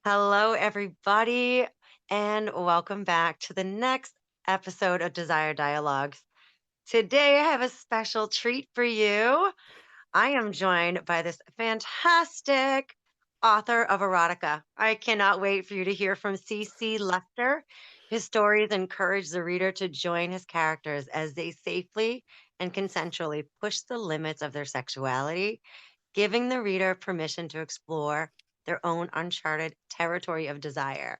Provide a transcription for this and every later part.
Hello, everybody, and welcome back to the next episode of Desire Dialogues. Today, I have a special treat for you. I am joined by this fantastic author of erotica. I cannot wait for you to hear from CC Lufter. His stories encourage the reader to join his characters as they safely and consensually push the limits of their sexuality, giving the reader permission to explore their own uncharted territory of desire.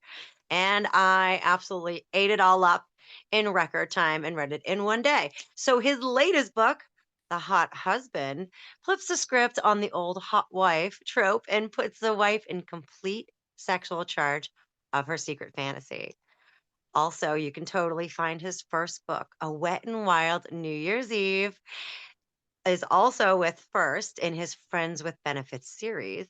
And I absolutely ate it all up in record time and read it in one day. So his latest book, The Hot Husband, flips the script on the old hot wife trope and puts the wife in complete sexual charge of her secret fantasy. Also, you can totally find his first book, A Wet and Wild New Year's Eve, is also with First in his Friends with Benefits series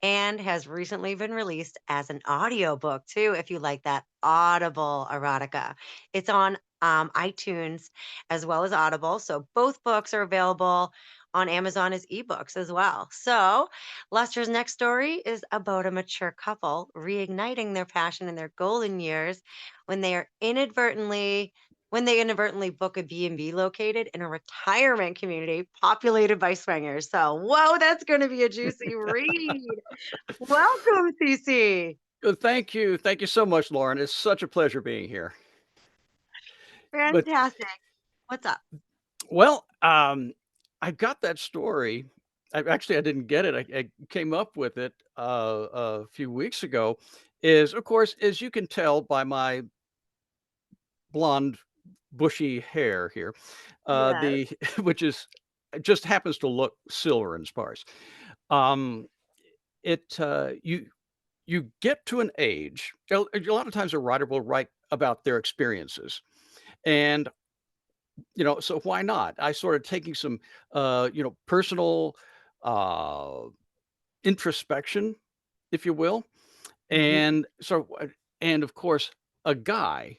and has recently been released as an audiobook too, if you like that audible erotica. It's on iTunes as well as Audible. So both books are available on Amazon as ebooks as well. So Lester's next story is about a mature couple reigniting their passion in their golden years when they are inadvertently when they inadvertently book a B&B located in a retirement community populated by swingers. So, whoa, that's going to be a juicy read. Welcome, CC. Thank you. Thank you so much, Lauren. It's such a pleasure being here. But Fantastic. What's up? well, I got that story. I didn't get it. I came up with it a few weeks ago. Is of course, as you can tell by my blonde, bushy hair here, Yes. the which is it just happens to look silver and sparse. Um, you get to an age. A lot of times, a writer will write about their experiences, and so why not? I started taking some, personal, uh, introspection, if you will, Mhm. and of course, a guy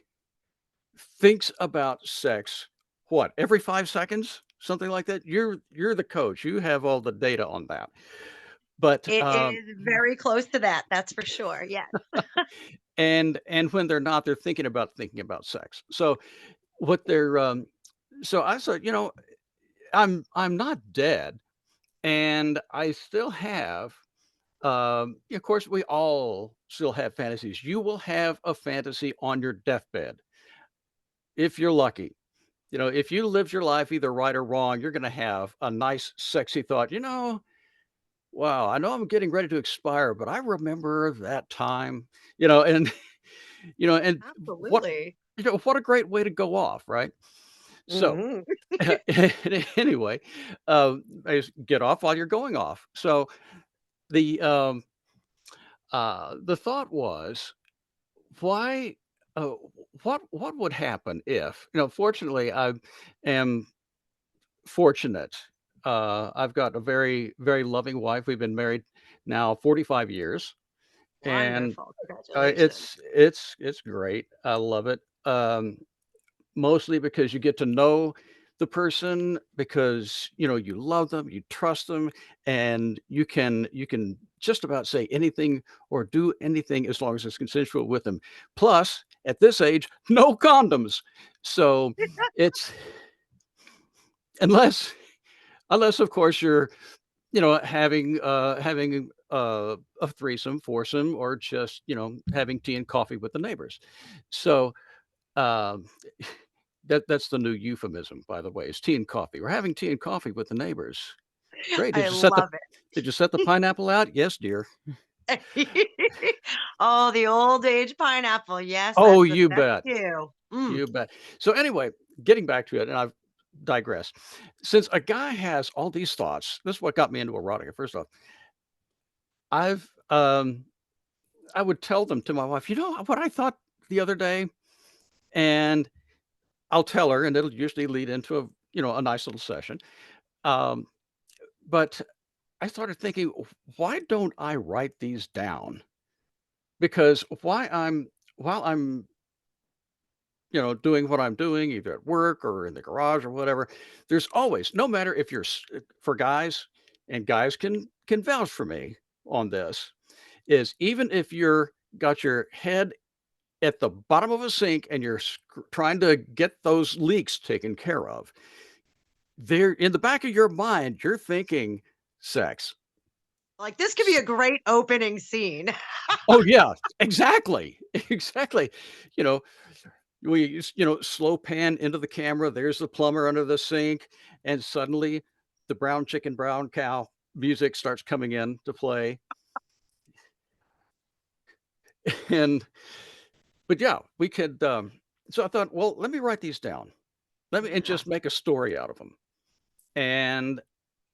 thinks about sex, what, every 5 seconds? Something like that? You're the coach, you have all the data on that. But, It is very close to that. That's for sure. Yes. and when they're not, they're thinking about sex. So, what they're, so I said, I'm not dead. And I still have, of course, we all still have fantasies. You will have a fantasy on your deathbed if you're lucky. If you lived your life either right or wrong, you're going to have a nice, sexy thought. Wow, I know I'm getting ready to expire, but I remember that time, and and what Absolutely. what a great way to go off, right? So Mhm. anyway, I just get off while you're going off. So the um, the thought was, why what would happen if fortunately, I am fortunate. I've got a very, very loving wife. We've been married now 45 years, and, Wonderful. Congratulations. it's great. I love it, mostly because you get to know the person because, you love them, you trust them, and you can just about say anything or do anything as long as it's consensual with them. Plus, at this age, no condoms. So, it's unless unless, of course, you're, having a threesome, foursome, or just, having tea and coffee with the neighbors. So, um that's the new euphemism, by the way, is tea and coffee. We're having tea and coffee with the neighbors. Great. I love Did you set the pineapple out? Yes, dear. it. Oh, the old age pineapple. Yes, Oh, that's the you best bet. too. Mm. You bet. So anyway, getting back to it, and I've digressed. Since a guy has all these thoughts, this is what got me into erotica. First off, I've I would tell them to my wife, what I thought the other day, and I'll tell her, and it'll usually lead into a nice little session. Um, but I started thinking, why don't I write these down? Because while I'm, doing what I'm doing, either at work or in the garage or whatever, there's always, no matter if you're for guys, and guys can vouch for me on this. is even if you're got your head at the bottom of a sink and you're trying to get those leaks taken care of, there in the back of your mind, you're thinking sex. Like, this could be a great opening scene. Oh, yeah, exactly, exactly. You know, we slow pan into the camera, there's the plumber under the sink, and suddenly the brown chicken, brown cow music starts coming in to play, and but yeah, we could, so I thought, "Well, let me write these down. Let me and Yeah. just make a story out of them." And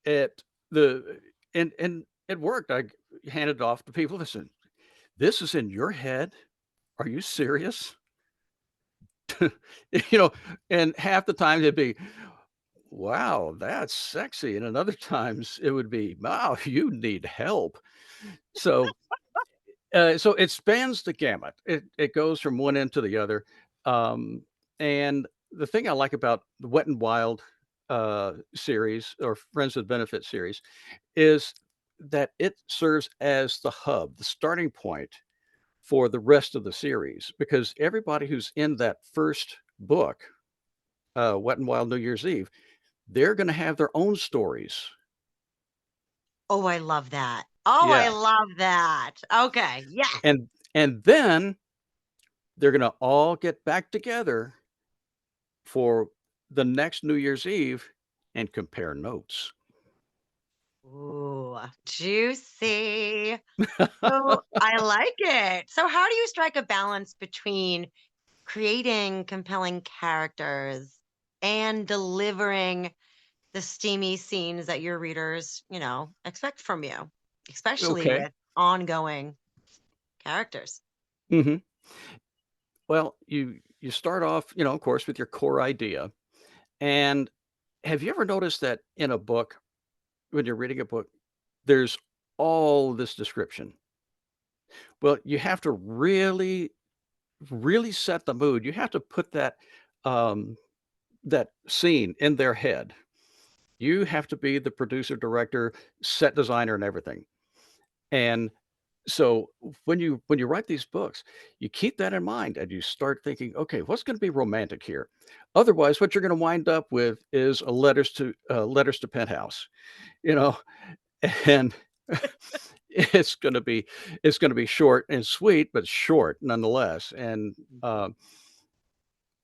it the and it worked. I handed it off to people. Listen, this is in your head? Are you serious? You know, and half the time it'd be, "Wow, that's sexy," and another times it would be, "Wow, you need help." So, so it spans the gamut. It goes from one end to the other, and the thing I like about the Wet and Wild, series or Friends with Benefit series is that it serves as the hub, the starting point for the rest of the series because everybody who's in that first book, Wet and Wild New Year's Eve, they're gonna have their own stories. Oh, I love that. Oh, Yeah, I love that. Okay, yes. and then they're gonna all get back together for the next New Year's Eve and compare notes. Ooh, juicy. So, I like it. So, how do you strike a balance between creating compelling characters and delivering the steamy scenes that your readers, expect from you, especially Okay. with ongoing characters? Mhm. Well, you start off, of course, with your core idea, and have you ever noticed that in a book, when you're reading a book, there's all this description? Well, you have to really, really set the mood. You have to put um, that scene in their head. You have to be the producer, director, set designer, and everything. And so when you write these books, you keep that in mind and you start thinking, okay, what's going to be romantic here? Otherwise, what you're going to wind up with is a letters to penthouse, you know, and it's going to be short and sweet, but short nonetheless. And Mhm. uh,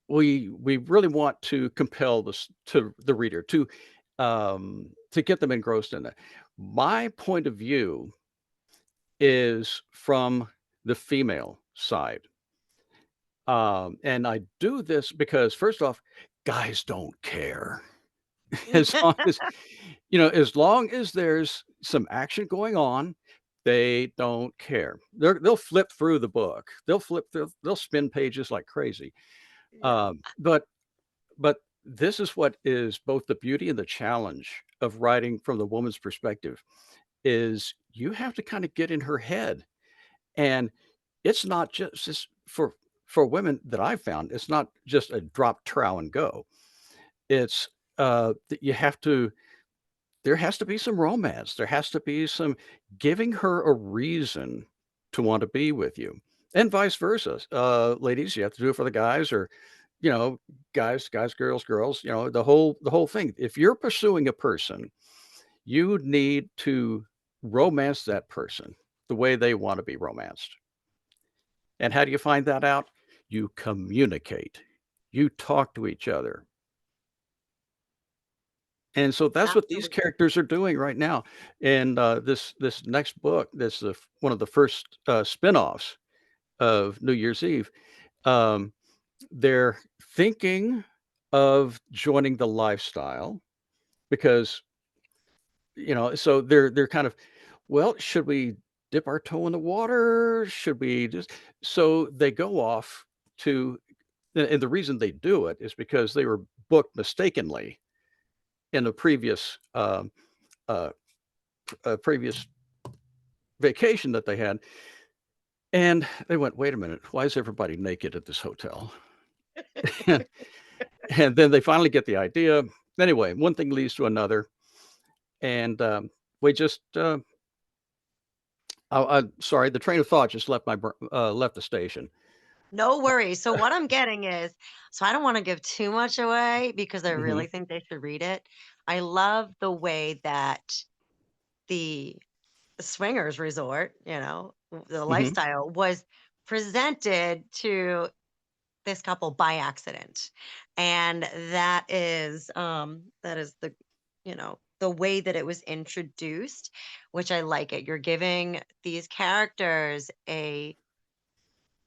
we really want to compel this to the reader to get them engrossed in it. My point of view is from the female side. And I do this because first off, guys don't care. As long as as long as there's some action going on, they don't care. They'll flip through the book. They'll spin pages like crazy. Yeah, But this is what is both the beauty and the challenge of writing from the woman's perspective is you have to kind of get in her head. And it's not just for women that I've found, it's not just a drop trow and go. It's that you have to there has to be some romance. There has to be some giving her a reason to want to be with you. And vice versa. Ladies, you have to do it for the guys or you know, guys, girls, girls, the whole thing. If you're pursuing a person, you need to romance that person the way they want to be romanced. And how do you find that out? You communicate. You talk to each other. And so that's what these absolutely. characters are doing right now. And this next book, this is one of the first spin-offs of New Year's Eve. Um, they're thinking of joining the lifestyle because so they're kind of, well, should we dip our toe in the water? Should we just so they go off to and the reason they do it is because they were booked mistakenly in a uh, previous vacation that they had, and they went, "Wait a minute, why is everybody naked at this hotel?" And then they finally get the idea. Anyway, one thing leads to another, and we just I'm sorry, the train of thought just left the station. No worries. So what I'm getting is, so I don't want to give too much away because I Mhm, really think they should read it. I love the way that the swingers resort, the mhm, lifestyle was presented to this couple by accident. And that is the way that it was introduced, which I like it. You're giving these characters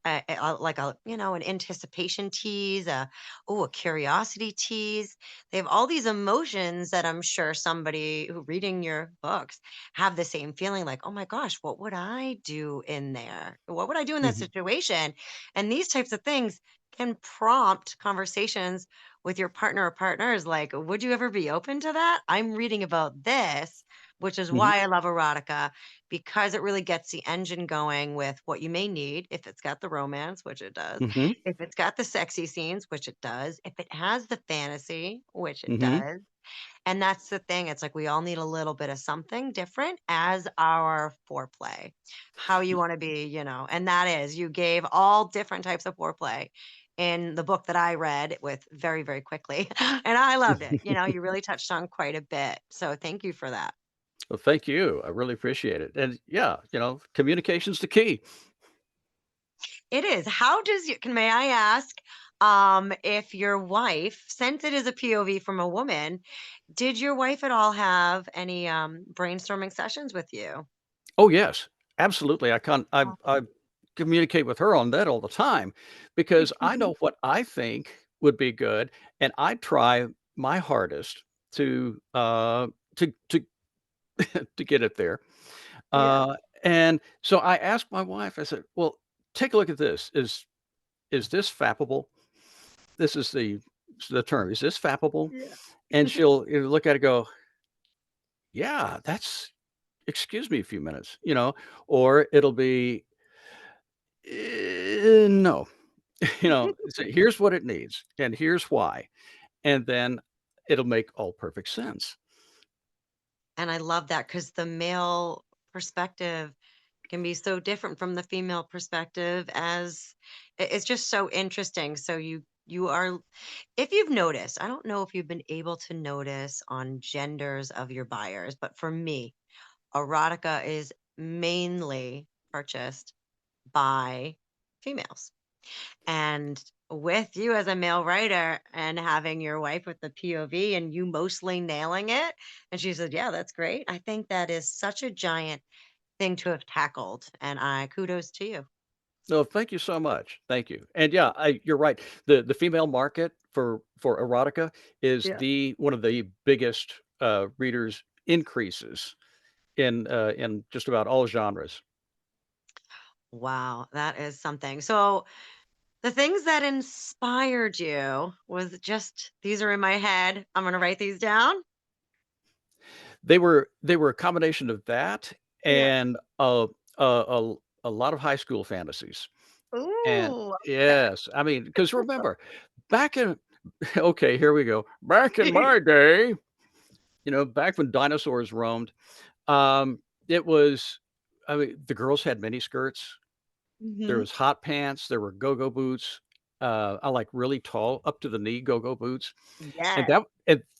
like an anticipation tease, a curiosity tease. They have all these emotions that I'm sure somebody who reading your books have the same feeling, like, oh my gosh, what would I do in there, what would I do in that mhm, situation? And these types of things can prompt conversations with your partner or partners, like, would you ever be open to that? I'm reading about this, which is mhm, why I love erotica, because it really gets the engine going with what you may need if it's got the romance, which it does, mhm, if it's got the sexy scenes, which it does, if it has the fantasy, which it mhm. does. And that's the thing. It's like we all need a little bit of something different as our foreplay, how you want to be, and that is you gave all different types of foreplay in the book that I read with very, very quickly. And I loved it. You really touched on quite a bit. So thank you for that. Well, thank you. I really appreciate it. And yeah, communication's the key. It is. May I ask, if your wife, since it is a POV from a woman, did your wife at all have any brainstorming sessions with you? Oh, yes, absolutely. Oh. I communicate with her on that all the time because I know what I think would be good, and I try my hardest to, to to get it there. Yeah. And so I asked my wife, I said, "Well, take a look at this. Is this fappable?" This is the term. "Is this fappable?" Yeah. And she'll, look at it, go, "Yeah, that's excuse me a few minutes," or it'll be, no." So here's what it needs, and here's why, and then it'll make all perfect sense. And I love that because the male perspective can be so different from the female perspective, as it's just so interesting. So you are, if you've noticed, I don't know if you've been able to notice on genders of your buyers, but for me, erotica is mainly purchased by females. And with you as a male writer and having your wife with the POV and you mostly nailing it, and she said, yeah, that's great. I think that is such a giant thing to have tackled. And I kudos to you. No, thank you so much. Thank you. And yeah, you're right. The female market for erotica is Yeah. the one of the biggest readers increases in just about all genres. Wow, that is something. So the things that inspired you was just these are in my head. I'm gonna write these down. They were a combination of that Yeah. and a lot of high school fantasies. And Ooh, okay. yes, I mean, because remember, back in okay, here we go. Back in my day, back when dinosaurs roamed, it was I mean, the girls had mini skirts, there Hmm. was hot pants, there were go-go boots, I like really tall, up to the knee go-go boots, and Yes.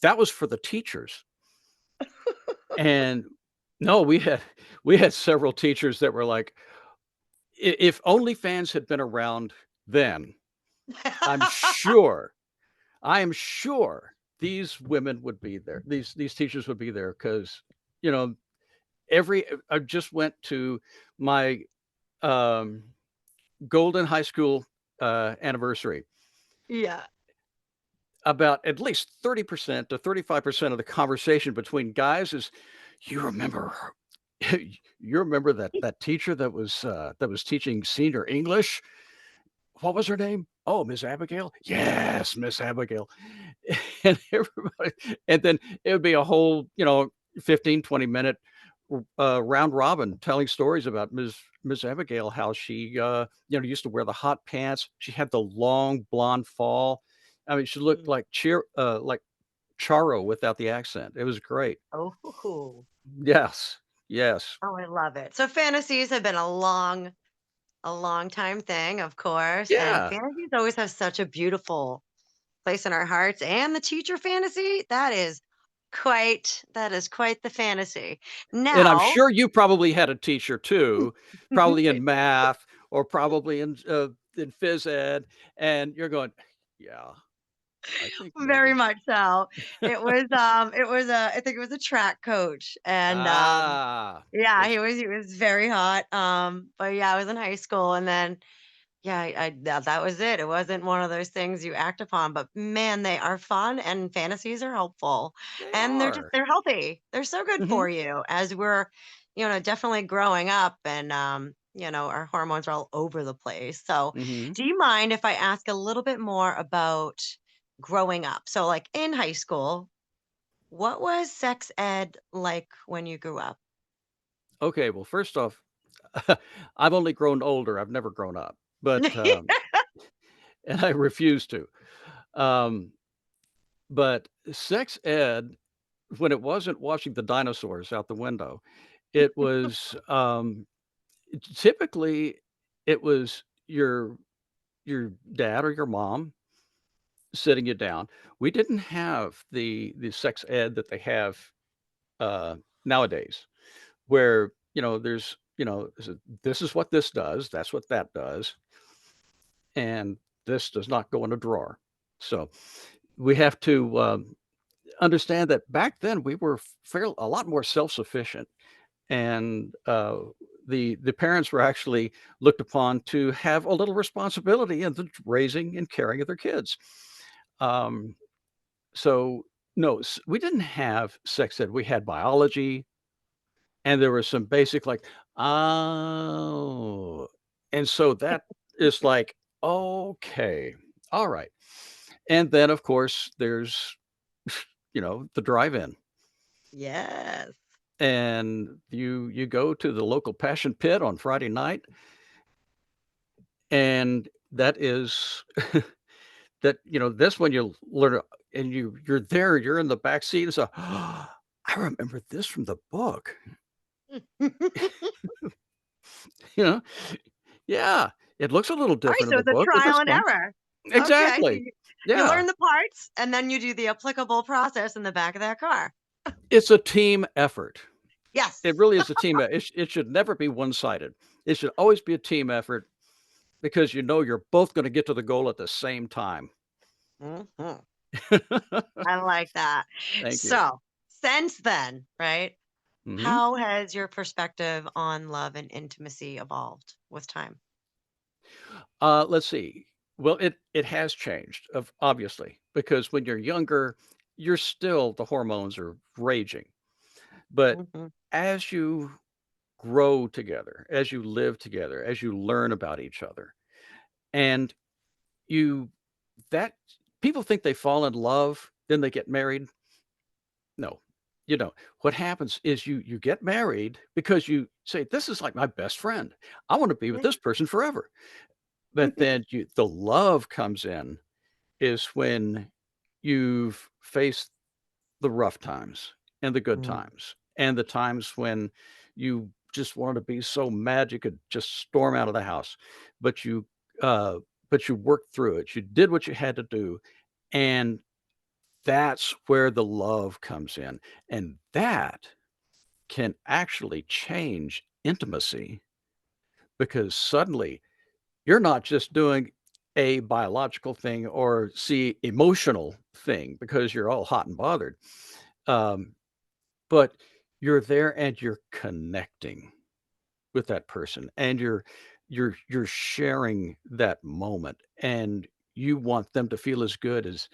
that was for the teachers. And no, we had several teachers that were like, If OnlyFans had been around then, I'm sure I am sure these women would be there. These teachers would be there because, you know, I just went to my, um, golden high school, anniversary. Yeah. About at least 30% to 35% of the conversation between guys is, "You remember her you remember that teacher that was teaching senior English? What was her name? Oh, Miss Abigail? Yes, Miss Abigail." And everybody and then it would be a whole, 15, 20-minute round robin telling stories about Miss Abigail, how she, used to wear the hot pants. She had the long blonde fall. I mean, she looked Mm. like Charo without the accent. It was great. Oh. Yes. Yes. Oh, I love it. So fantasies have been a long time thing, of course, and Yeah. fantasies always have such a beautiful place in our hearts, and the teacher fantasy, that is quite the fantasy. And I'm Now sure you probably had a teacher too, probably in math or probably in phys ed, and you're going, "Yeah, I think very maybe." much so. I think it was a track coach, and, Ah, yeah, was he was very hot, but yeah, I was in high school, and then yeah, that was it. It wasn't one of those things you act upon, but man, they are fun and fantasies are helpful. they And are. they're healthy. They're so good Mhm, for you as we're, definitely growing up and our hormones are all over the place. So, mhm. do you mind if I ask a little bit more about growing up? So, like in high school, what was sex ed like when you grew up? Okay, well, first off, I've only grown older, I've never grown up, but, and I refuse to. Um, but sex ed, when it wasn't watching the dinosaurs out the window, it was, typically, it was your dad or your mom sitting you down. We didn't have the sex ed that they have, uh, nowadays, where, this is what this does, that's what that does, and this does not go in a drawer. So, we have to, understand that back then we were fair a lot more self-sufficient, and, the parents were actually looked upon to have a little responsibility in the raising and caring of their kids. Um, so, no, we didn't have sex ed, we had biology, and there was some basic like, "Oh," and so that is like, "Okay, alright." And then, of course, there's, the drive-in, Yes. and you go to the local passion pit on Friday night, and that is that this one you learn, and you're there, you're in the back seat, and so, "I remember this from the book." You know? Yeah, it looks a little Alright, different in so the it's a book, but trial that's and fine. error. Okay, so Exactly. you Yeah. learn the parts, and then you do the applicable process in the back of that car. It's a team effort. Yes. It really is a team it should never be one-sided. It should always be a team effort because you're both gonna get to the goal at the same time. Mhm. I like that. Thank you. So, since then, right, Mhm. how has your perspective on love and intimacy evolved with time? Let's see. Well, it has changed, of obviously, because when you're younger, you're still the hormones are raging. But Mhm. as you grow together, as you live together, as you learn about each other, and you that people think they fall in love, then they get married. No, you don't. What happens is you get married because you say, "This is like my best friend. I want to be with this person forever." But then the love comes in is when you've faced the rough times and the good Mm, times and the times when you just wanted to be so mad you could just storm out of the house, but uh, you worked through it. You did what you had to do, and that's where the love comes in, and that can actually change intimacy because suddenly you're not just doing a biological thing or see emotional thing because you're all hot and bothered. Um, but you're there and you're connecting with that person and you're sharing that moment and you want them to feel as good as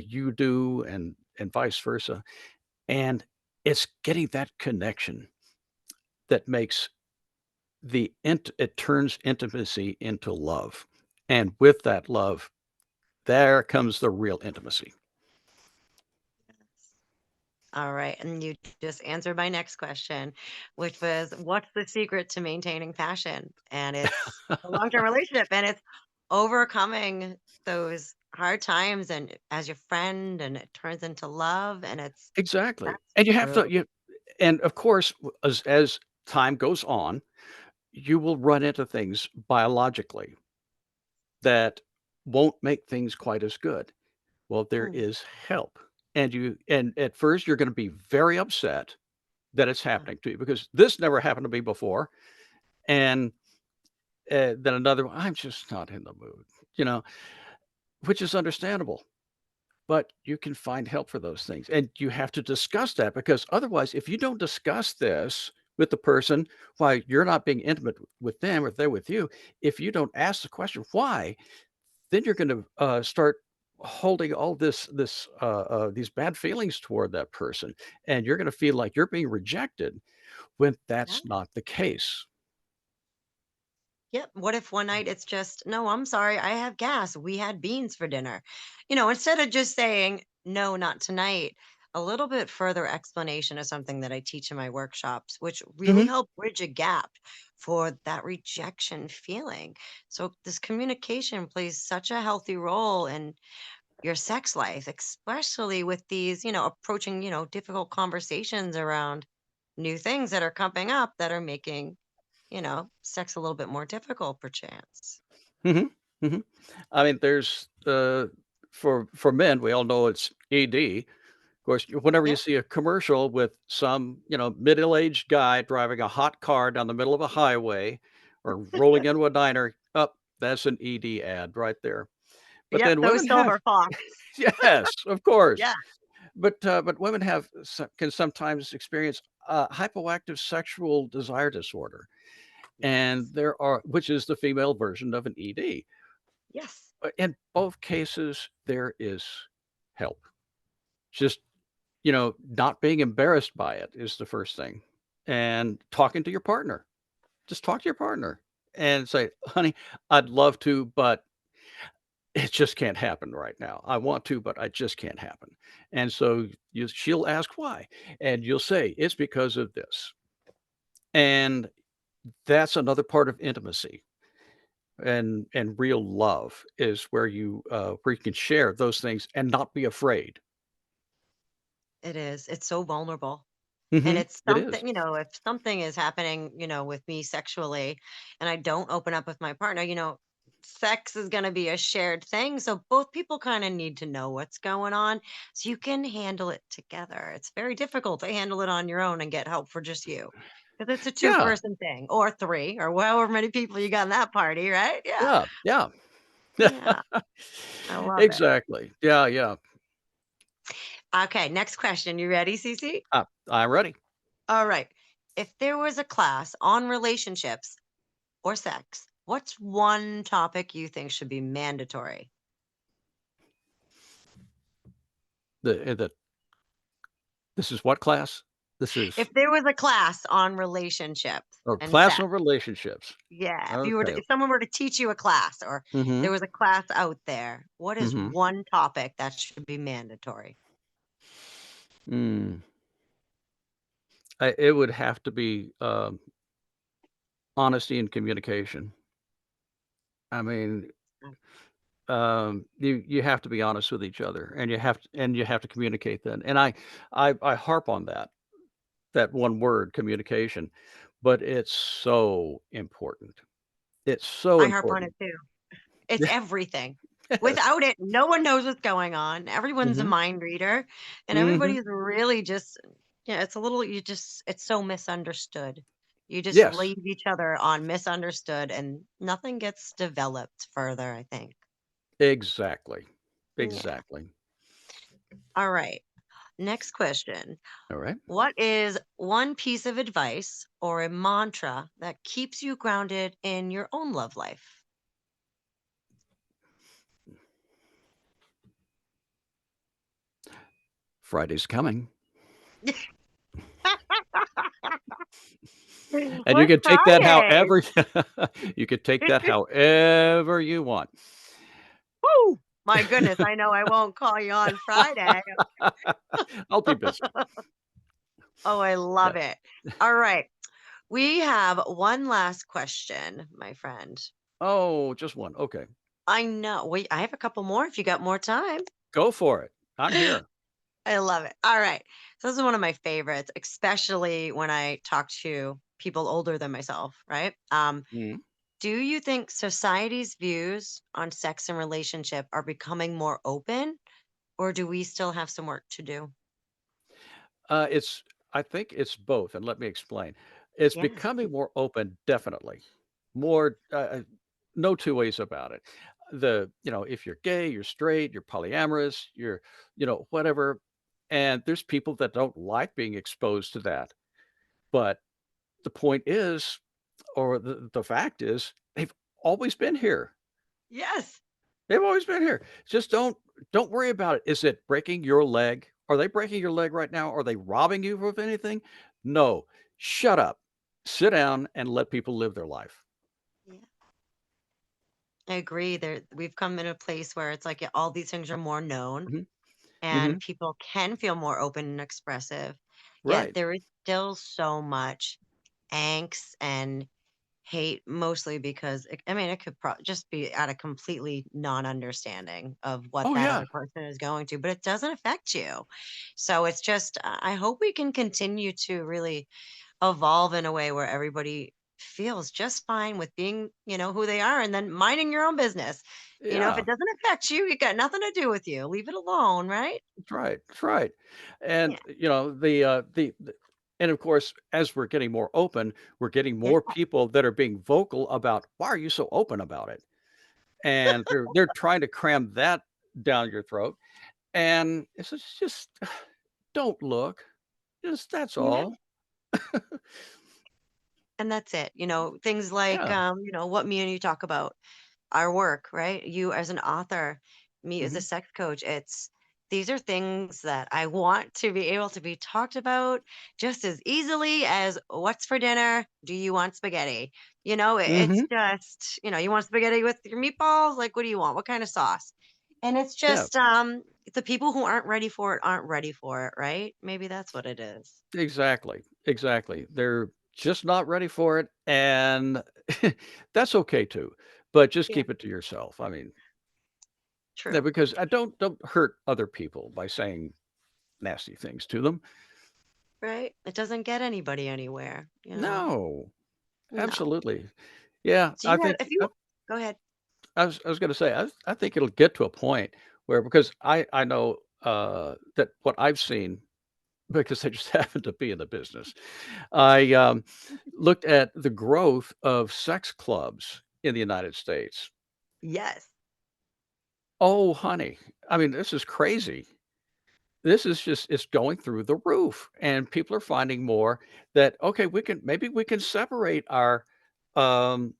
you do and vice versa. And it's getting that connection that makes it turns intimacy into love. And with that love, there comes the real intimacy. yes. All right, and you just answered my next question, which was, what's the secret to maintaining passion? And it's a long-term relationship, and it's overcoming those hard times and as your friend, and it turns into love, and Exactly. that's And you have to true. and of course, as time goes on, you will run into things biologically that won't make things quite as good. Well, there Mm, is help. And at first you're gonna be very upset that it's mm, happening to you because this never happened to me before. And then another one, I'm just not in the mood, you know, which is understandable. But you can find help for those things. And you have to discuss that because otherwise, if you don't discuss this with the person, why you're not being intimate with them or they're with you, if you don't ask the question, why, then you're going to start holding all these bad feelings toward that person, and you're going to feel like you're being rejected when yeah. that's not the case. Yep. What if one night it's just, no, I'm sorry, I have gas. We had beans for dinner. Instead of just saying, no, not tonight, a little bit further explanation is something that I teach in my workshops, which really Hmm. help bridge a gap for that rejection feeling. So, this communication plays such a healthy role in your sex life, especially with these, approaching, difficult conversations around new things that are coming up that are making sex a little bit more difficult perchance. Hmm. Hmm. I mean, there's for men, we all know it's ED. Of course, whenever you Yep. see a commercial with some, middle-aged guy driving a hot car down the middle of a highway or rolling into a diner, up, that's an ED ad right there. But Yep, then those women have silver fox. yes, of course. Yeah. But women can sometimes experience hypoactive sexual desire disorder, and Yes. there are which is the female version of an ED. Yes. In both cases, there is help. Just not being embarrassed by it is the first thing, and talking to your partner. Just talk to your partner and say, "Honey, I'd love to, but it just can't happen right now. I want to, but I just can't happen." And so she'll ask why, and you'll say, "It's because of this." And that's another part of intimacy and real love is where you can share those things and not be afraid. It is. It's so vulnerable. And Mhm. it's It is. something, if something is happening, with me sexually and I don't open up with my partner, sex is going to be a shared thing. So both people kind of need to know what's going on so you can handle it together. It's very difficult to handle it on your own and get help for just you because it's a two Yeah. person thing or three or however many people you got in that party, right? Yeah. Yeah. Yeah. Yeah. I love it. Exactly. Yeah, yeah. Okay. Next question. You ready, Cece? I'm ready. All right. If there was a class on relationships, or sex, what's one topic you think should be mandatory? The this is what class? This is If there was a class on relationships or and class sex, on relationships. yeah, Okay. if someone were to teach you a class or there Mhm. was a class out there, what is Mhm. one topic that should be mandatory? Mm. It would have to be, honesty and communication. I mean, Mm, you have to be honest with each other, and you have to communicate then. And I harp on that one word, communication, but it's so important. It's so I harp on important. it too. It's everything. Yes. Without it, no one knows what's going on. Everyone's a Mhm. mind reader and Mhm. everybody's really just yeah, it's a little it's so misunderstood. You just Yes. leave each other on misunderstood and nothing gets developed further, I think. Exactly. Yeah. Exactly. All right. Next question. Alright. What is one piece of advice or a mantra that keeps you grounded in your own love life? Friday's coming, and you What's can take that Friday? however you could take that however you want. Woo! My goodness, I know I won't call you on Friday. I'll be busy. Oh, I Yeah. love it. All right. We have one last question, my friend. Oh, just one. Okay. I know. Wait, I have a couple more if you got more time. Go for it. I'm here. I love it. All right. So this is one of my favorites, especially when I talk to people older than myself, right? Mhm. Do you think society's views on sex and relationship are becoming more open, or do we still have some work to do? It's I think it's both, and let me explain. It's Yes. becoming more open, definitely. More, no 2 ways about it. If you're gay, you're straight, you're polyamorous, whatever, and there's people that don't like being exposed to that. But the point is, or the fact is, they've always been here. Yes. They've always been here. Just don't worry about it. Is it breaking your leg? Are they breaking your leg right now? Are they robbing you of anything? No. Shut up. Sit down and let people live their life. Yeah. I agree. There, we've come in a place where it's like yeah, all these things are more known Mhm. and Mhm. people can feel more open and expressive. Yet Right. there is still so much angst and hate, mostly because I mean, it could just be out of completely non-understanding of what Oh, that yeah. other person is going to, but it doesn't affect you. So it's just, I hope we can continue to really evolve in a way where everybody feels just fine with being, who they are and then minding your own business. If it Yeah. doesn't affect you, it got nothing to do with you. Leave it alone, right? That's right. That's right. Yeah. And, and of course, as we're getting more open, we're getting Yeah. more people that are being vocal about, "Why are you so open about it?" And they're trying to cram that down your throat. And it's just don't look. Just that's Yeah. all. And that's it. Things like, Yeah. what me and you talk about, our work, right? You as an author, me as a Mhm. sex coach. These are things that I want to be able to be talked about just as easily as what's for dinner? Do you want spaghetti? It's Mhm. just, you want spaghetti with your meatballs? Like, what do you want? What kind of sauce? And it's Yeah, just the people who aren't ready for it aren't ready for it, right? Maybe that's what it is. exactly, exactly. They're just not ready for it, and that's okay too, but just Yeah, keep it to yourself. I mean, yeah, true. because I don't hurt other people by saying nasty things to them. Right? It doesn't get anybody anywhere. No, No. absolutely. Yeah, Do you have if you go ahead. I was gonna say, I think it'll get to a point where because I know, that what I've seen, because I just happen to be in the business, I, looked at the growth of sex clubs in the United States. Yes. Oh, honey, I mean, this is crazy. This is just it's going through the roof, and people are finding more that, okay, we can separate um,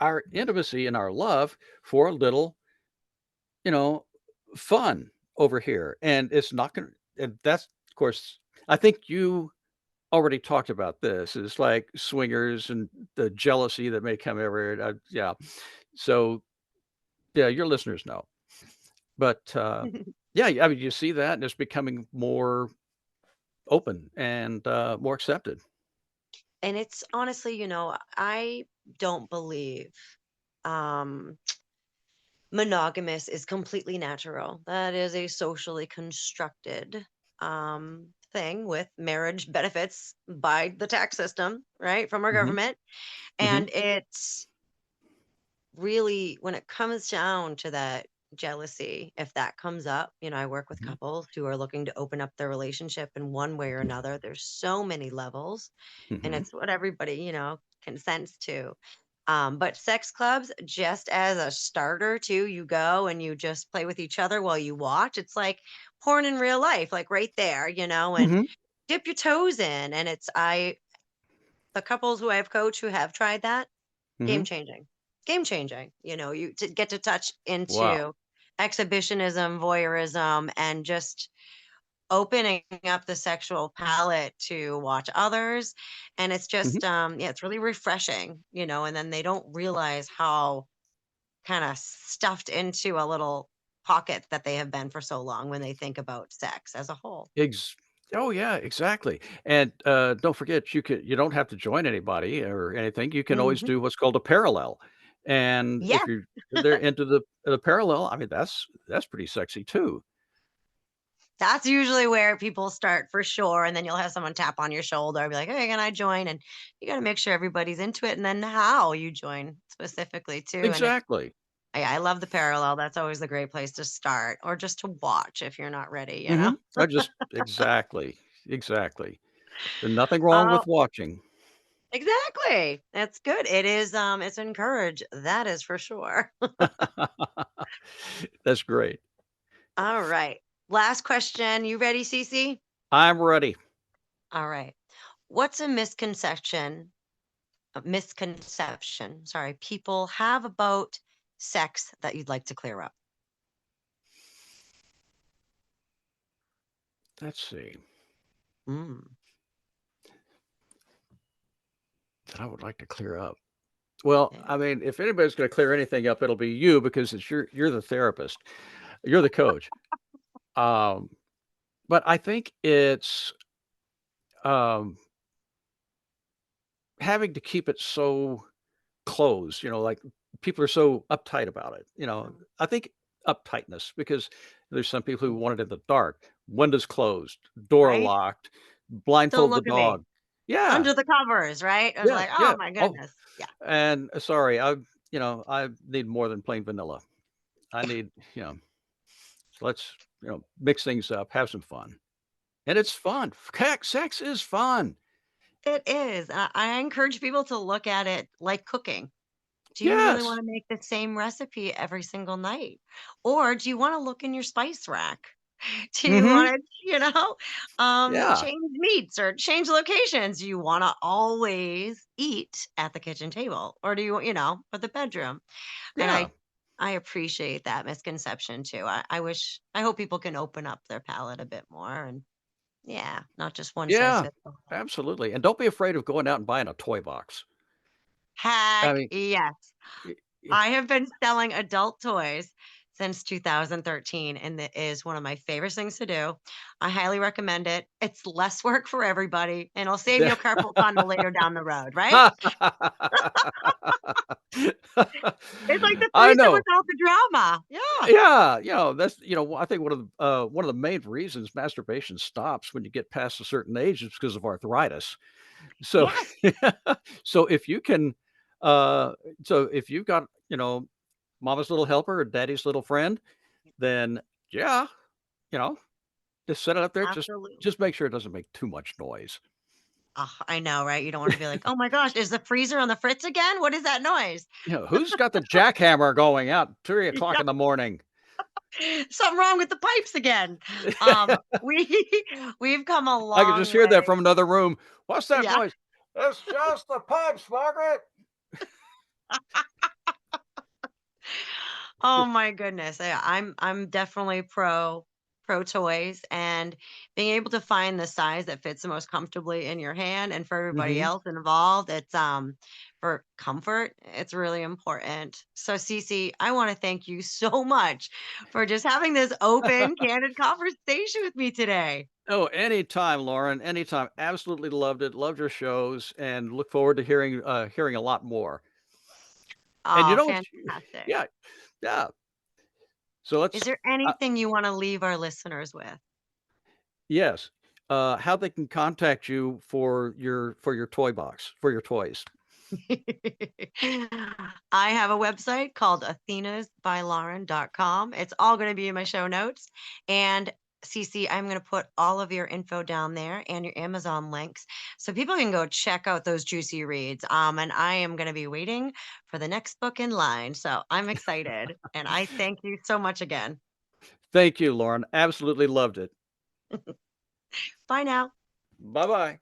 our intimacy and our love for a little, you know, fun over here, and it's not gonna and that's of course, I think you already talked about this, is like swingers and the jealousy that may come over it, yeah. So, yeah, your listeners know. But, yeah, I mean, you see that, and it's becoming more open and, more accepted. And it's honestly, I don't believe um monogamous is completely natural. That is a socially constructed thing with marriage benefits by the tax system, right? From our Mhm, government. mhm, And it's really when it comes down to that jealousy, if that comes up, I work with mhm, couples who are looking to open up their relationship in one way or another. There's so many levels, and mhm, it's what everybody, consents to. But sex clubs, just as a starter, too, you go and you just play with each other while you watch. It's like porn in real life, like right there, and mhm, dip your toes in. And the couples who I've coached who have tried that, game mhm. changing. Game changing. You to get to touch Wow. into exhibitionism, voyeurism, and just opening up the sexual palette to watch others. And it's Mhm. just, yeah, it's really refreshing, and then they don't realize how kind of stuffed into a little pocket that they have been for so long when they think about sex as a whole. Ex Oh, yeah, exactly, and, don't forget you don't have to join anybody or anything, you can always Hmm. do what's called a parallel, and Yeah. if they're into the parallel, I mean, that's pretty sexy too. That's usually where people start for sure, and then you'll have someone tap on your shoulder and be like, "Hey, can I join?" And you gotta make sure everybody's into it, and then how you join specifically too, and if Exactly. I love the parallel, that's always a great place to start, or just to watch if you're not ready, you know? Mhm. I just exactly, exactly. There's nothing wrong Oh, with watching. exactly. That's good. It is, it's encouraged, that is for sure. That's great. Alright. Last question. You ready, Cece? I'm ready. Alright. What's a misconception, sorry, people have about sex that you'd like to clear up? Let's see. Mm, That I would like to clear up. Well, yeah. I mean, if anybody's gonna clear anything up, it'll be you because it's you're the therapist. You're the coach. Um, but I think it's, um, having to keep it so closed, like, people are so uptight about it, Mm, I think uptightness because there's some people who mm, want it in the dark, windows closed, door right? locked, Don't blindfold the look at me. dog. Yeah, Under the covers, right? I was yeah, like, "Oh yeah. my Oh, goodness." Yeah. and sorry, I need more than plain vanilla. I Yeah, need, let's, mix things up, have some fun. And it's fun. Heck, sex is fun. it is. I encourage people to look at it like cooking. Do you really Yes. wanna make the same recipe every single night? Or do you wanna look in your spice rack? Do you Mhm. wanna, Yeah. change meats or change locations? Do you wanna always eat at the kitchen table? Or do or the bedroom? And Yeah. I appreciate that misconception too. I hope people can open up their palate a bit more and yeah, not just one size Yeah. fits all. Absolutely. And don't be afraid of going out and buying a toy box. I Heck mean, yes. y y I have been selling adult toys since 2013, and it is one of my favorite things to do. I highly recommend it. It's less work for everybody, and it'll save you a carpal tunnel later down the road, right? It's like the I threesome know. without the drama. Yeah. Yeah, that's I think one of the main reasons masturbation stops when you get past a certain age is because of arthritis. So Yes, so if you can, uh so if you've got, mama's little helper or daddy's little friend, then yeah, you know, just set it up there, absolutely. just make sure it doesn't make too much noise. Oh, I know, right? You don't want to be like, oh my gosh, is the freezer on the fritz again? What is that noise? Who's got the jackhammer going out 3 o'clock in the morning? Something wrong with the pipes again. We've come a I could just long hear that way. from another room. "What's that Yeah. noise?" "It's just the pipes, Margaret." Oh my goodness. I'm definitely pro toys and being able to find the size that fits the most comfortably in your hand and for everybody Mhm. else involved, it's for comfort, it's really important. So Cece, I want to thank you so much for just having this open, candid conversation with me today. Oh, anytime, Lauren, anytime. Absolutely loved it, loved your shows, and look forward to hearing a lot more. And Oh, fantastic. yeah, yeah. So Is let's there uh, anything you want to leave our listeners with? yes, how they can contact you for your toy box, for your toys. I have a website called athenasbylauren.com. It's all going to be in my show notes. And Cece, I'm going to put all of your info down there and your Amazon links so people can go check out those juicy reads. And I am going to be waiting for the next book in line. So I'm excited. And I thank you so much again. Thank you, Lauren. Absolutely loved it. Bye now. Bye-bye.